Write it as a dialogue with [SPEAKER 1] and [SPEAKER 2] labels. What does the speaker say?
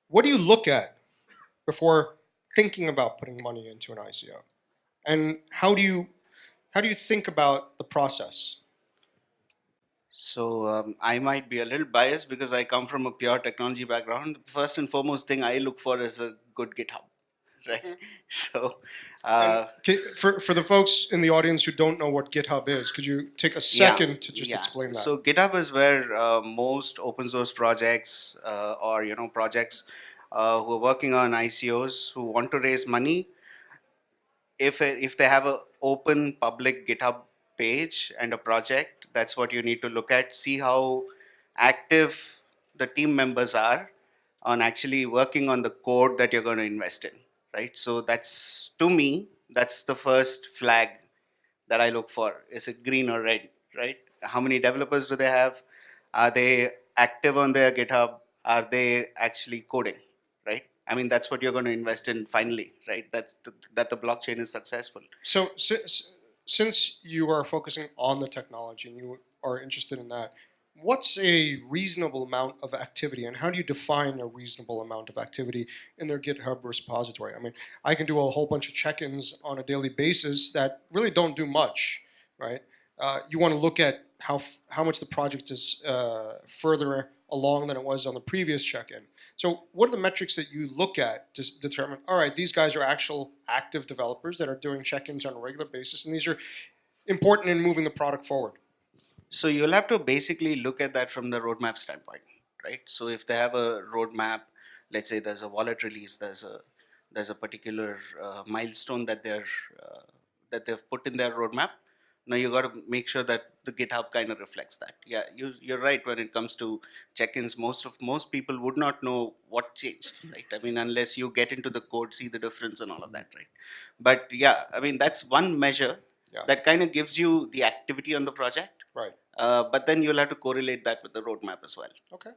[SPEAKER 1] What do you look at before thinking about putting money into an ICO? And how do you think about the process?
[SPEAKER 2] So I might be a little biased because I come from a pure technology background. The first and foremost thing I look for is a good GitHub, right? So
[SPEAKER 1] And
[SPEAKER 2] uh,
[SPEAKER 1] for the folks in the audience who don't know what GitHub is, could you take a
[SPEAKER 2] yeah,
[SPEAKER 1] second to just
[SPEAKER 2] yeah.
[SPEAKER 1] explain that?
[SPEAKER 2] So GitHub is where most open source projects or projects who are working on ICOs who want to raise money, if they have a open public GitHub page and a project, that's what you need to look at. See how active the team members are on actually working on the code that you're going to invest in, right? So that's, to me, that's the first flag that I look for. Is it green or red, right? How many developers do they have? Are they active on their GitHub? Are they actually coding, right? I mean, that's what you're going to invest in finally, right? That the blockchain is successful.
[SPEAKER 1] So since you are focusing on the technology and you are interested in that, what's a reasonable amount of activity, and how do you define a reasonable amount of activity in their GitHub repository? I mean, I can do a whole bunch of check-ins on a daily basis that really don't do much, right? You want to look at how much the project is further along than it was on the previous check-in. So what are the metrics that you look at to determine, all right, these guys are actual active developers that are doing check-ins on a regular basis, and these are important in moving the product forward?
[SPEAKER 2] So you'll have to basically look at that from the roadmap standpoint, right? So if they have a roadmap, let's say there's a wallet release, there's a particular milestone uh, that they've put in their roadmap. Now you got to make sure that the GitHub kind of reflects that. Yeah, you're right. When it comes to check-ins, most people would not know what changed, right? I mean, unless you get into the code, see the difference and all of that, right? But yeah, I mean, that's one measure
[SPEAKER 1] Yeah,
[SPEAKER 2] that kind of gives you the activity on the project.
[SPEAKER 1] right.
[SPEAKER 2] But then you'll have to correlate that with the roadmap as well.
[SPEAKER 1] Okay.